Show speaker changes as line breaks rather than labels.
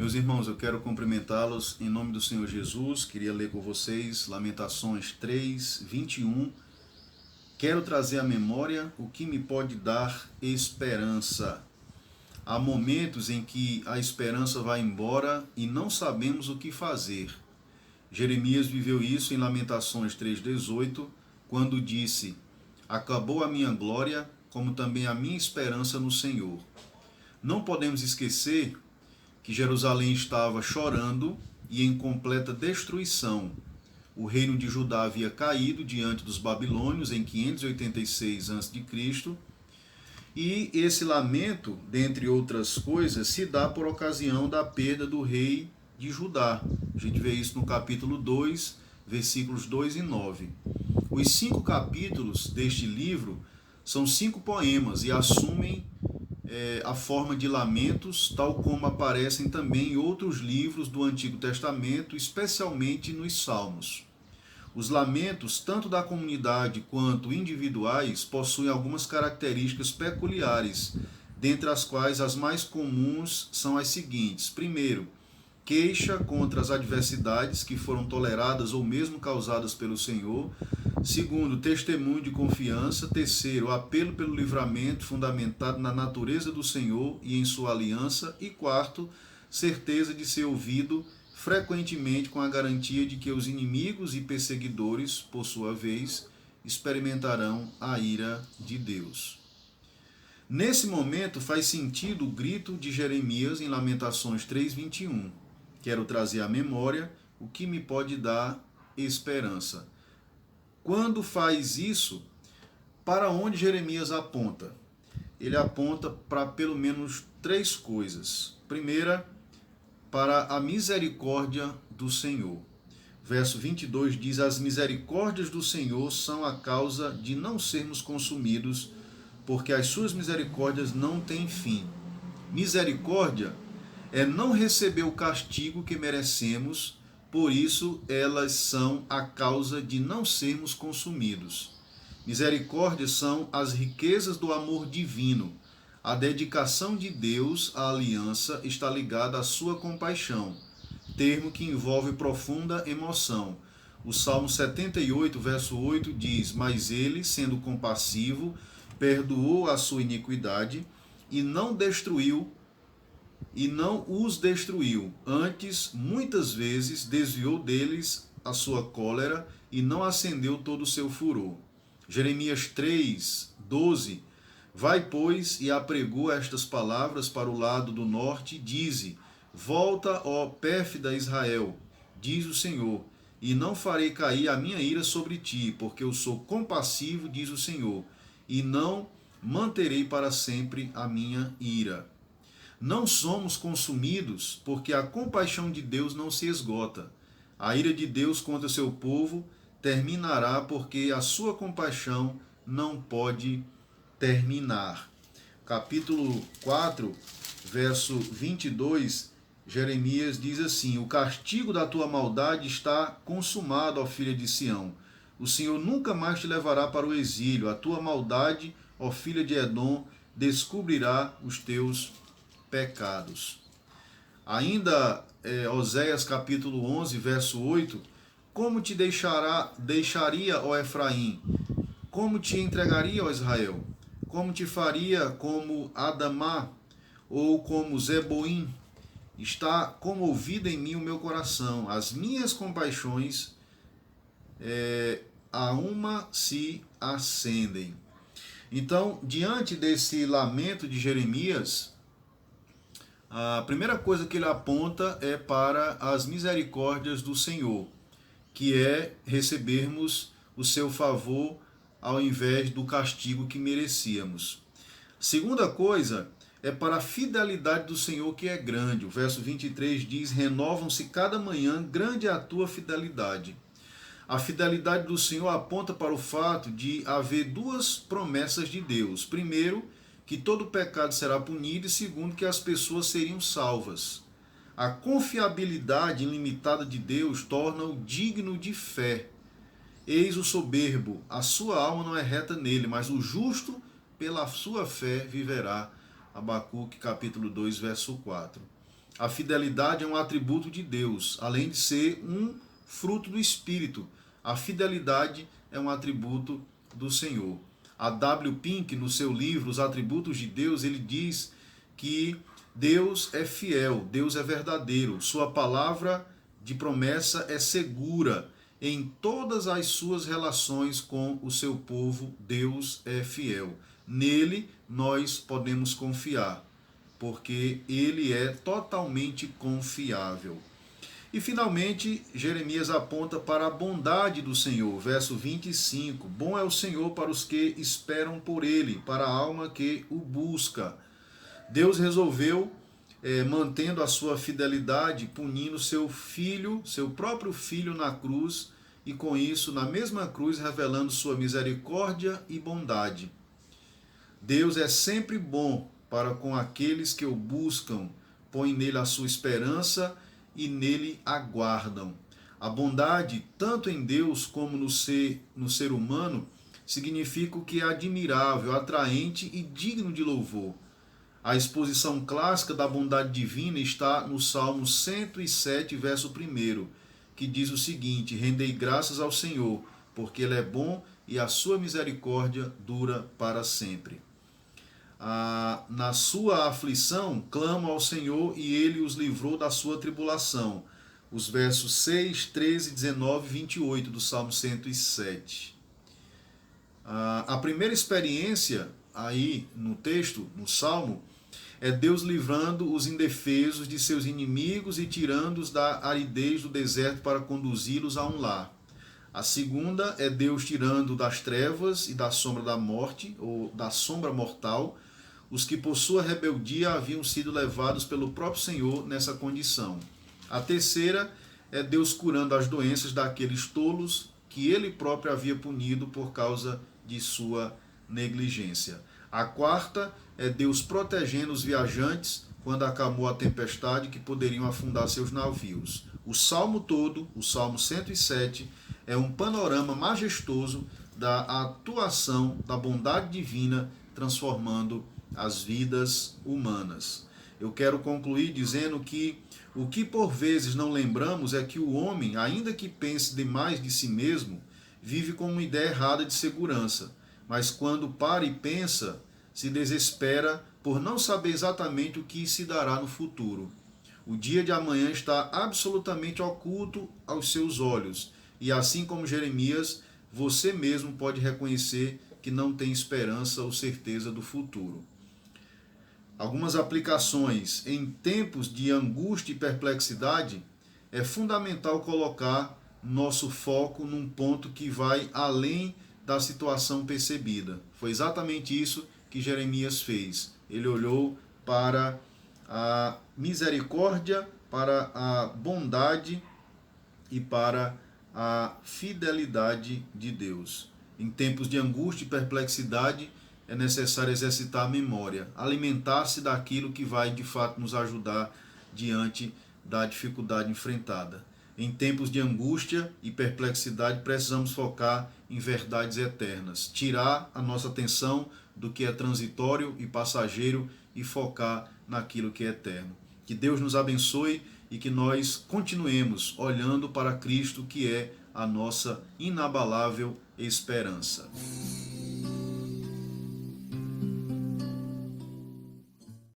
Meus irmãos, eu quero cumprimentá-los em nome do Senhor Jesus. Queria ler com vocês Lamentações 3, 21. Quero trazer à memória o que me pode dar esperança. Há momentos em que a esperança vai embora e não sabemos o que fazer. Jeremias viveu isso em Lamentações 3,18, quando disse: acabou a minha glória, como também a minha esperança no Senhor. Não podemos esquecer que Jerusalém estava chorando e em completa destruição. O reino de Judá havia caído diante dos babilônios em 586 a.C., e esse lamento, dentre outras coisas, se dá por ocasião da perda do rei de Judá. A gente vê isso no capítulo 2, versículos 2 e 9. Os 5 capítulos deste livro são 5 poemas e assumem a forma de lamentos, tal como aparecem também em outros livros do Antigo Testamento, especialmente nos Salmos. Os lamentos, tanto da comunidade quanto individuais, possuem algumas características peculiares, dentre as quais as mais comuns são as seguintes. Primeiro, queixa contra as adversidades que foram toleradas ou mesmo causadas pelo Senhor. Segundo, testemunho de confiança. Terceiro, apelo pelo livramento fundamentado na natureza do Senhor e em sua aliança. E quarto, certeza de ser ouvido, frequentemente com a garantia de que os inimigos e perseguidores, por sua vez, experimentarão a ira de Deus. Nesse momento faz sentido o grito de Jeremias em Lamentações 3:21. Quero trazer à memória o que me pode dar esperança. Quando faz isso, para onde Jeremias aponta? Ele aponta para pelo menos 3 coisas. Primeira, para a misericórdia do Senhor. Verso 22 diz: as misericórdias do Senhor são a causa de não sermos consumidos, porque as suas misericórdias não têm fim. Misericórdia é não receber o castigo que merecemos, por isso elas são a causa de não sermos consumidos. Misericórdia são as riquezas do amor divino. A dedicação de Deus à aliança está ligada à sua compaixão, termo que envolve profunda emoção. O Salmo 78, verso 8 diz: mas ele, sendo compassivo, perdoou a sua iniquidade e não os destruiu. Antes, muitas vezes, desviou deles a sua cólera e não acendeu todo o seu furor. Jeremias 3:12. Vai, pois, e apregou estas palavras para o lado do norte, dize: volta, ó pérfida Israel, diz o Senhor, e não farei cair a minha ira sobre ti, porque eu sou compassivo, diz o Senhor, e não manterei para sempre a minha ira. Não somos consumidos porque a compaixão de Deus não se esgota. A ira de Deus contra seu povo terminará porque a sua compaixão não pode terminar. Capítulo 4, verso 22, Jeremias diz assim: o castigo da tua maldade está consumado, ó filha de Sião. O Senhor nunca mais te levará para o exílio. A tua maldade, ó filha de Edom, descobrirá os teus pecados. Ainda Oséias capítulo 11, verso 8: como te deixaria, ó Efraim? Como te entregaria, ó Israel? Como te faria como Adamá ou como Zeboim? Está comovido em mim o meu coração, as minhas compaixões a uma se acendem. Então, diante desse lamento de Jeremias, a primeira coisa que ele aponta é para as misericórdias do Senhor, que é recebermos o seu favor ao invés do castigo que merecíamos. Segunda coisa é para a fidelidade do Senhor, que é grande. O verso 23 diz: renovam-se cada manhã, grande é a tua fidelidade. A fidelidade do Senhor aponta para o fato de haver 2 promessas de Deus. Primeiro, que todo pecado será punido, e segundo, que as pessoas seriam salvas. A confiabilidade ilimitada de Deus torna-o digno de fé. Eis o soberbo, a sua alma não é reta nele, mas o justo pela sua fé viverá. Abacuque capítulo 2, verso 4. A fidelidade é um atributo de Deus, além de ser um fruto do Espírito. A fidelidade é um atributo do Senhor. A W. Pink, no seu livro Os Atributos de Deus, ele diz que Deus é fiel, Deus é verdadeiro, sua palavra de promessa é segura. Em todas as suas relações com o seu povo, Deus é fiel. Nele nós podemos confiar, porque ele é totalmente confiável. E finalmente, Jeremias aponta para a bondade do Senhor, verso 25. Bom é o Senhor para os que esperam por ele, para a alma que o busca. Deus resolveu, mantendo a sua fidelidade, punindo seu filho, seu próprio filho na cruz, e com isso, na mesma cruz, revelando sua misericórdia e bondade. Deus é sempre bom para com aqueles que o buscam, põem nele a sua esperança e nele aguardam. A bondade, tanto em Deus como no ser humano, significa o que é admirável, atraente e digno de louvor. A exposição clássica da bondade divina está no Salmo 107, verso 1, que diz o seguinte: rendei graças ao Senhor, porque Ele é bom e a sua misericórdia dura para sempre. Na sua aflição, clamam ao Senhor e Ele os livrou da sua tribulação. Os versos 6, 13, 19 e 28 do Salmo 107. A primeira experiência aí no texto, no Salmo, é Deus livrando os indefesos de seus inimigos e tirando-os da aridez do deserto para conduzi-los a um lar. A segunda é Deus tirando das trevas e da sombra da morte, ou da sombra mortal, os que por sua rebeldia haviam sido levados pelo próprio Senhor nessa condição. A terceira é Deus curando as doenças daqueles tolos que ele próprio havia punido por causa de sua negligência. A quarta é Deus protegendo os viajantes quando acalmou a tempestade que poderiam afundar seus navios. O salmo todo, o Salmo 107, é um panorama majestoso da atuação da bondade divina transformando as vidas humanas. Eu quero concluir dizendo que o que por vezes não lembramos é que o homem, ainda que pense demais de si mesmo, vive com uma ideia errada de segurança, mas quando para e pensa, se desespera por não saber exatamente o que se dará no futuro. O dia de amanhã está absolutamente oculto aos seus olhos, e assim como Jeremias, você mesmo pode reconhecer que não tem esperança ou certeza do futuro. Algumas aplicações. Em tempos de angústia e perplexidade, é fundamental colocar nosso foco num ponto que vai além da situação percebida. Foi exatamente isso que Jeremias fez. Ele olhou para a misericórdia, para a bondade e para a fidelidade de Deus. Em tempos de angústia e perplexidade, é necessário exercitar a memória, alimentar-se daquilo que vai de fato nos ajudar diante da dificuldade enfrentada. Em tempos de angústia e perplexidade, precisamos focar em verdades eternas, tirar a nossa atenção do que é transitório e passageiro e focar naquilo que é eterno. Que Deus nos abençoe e que nós continuemos olhando para Cristo, que é a nossa inabalável esperança.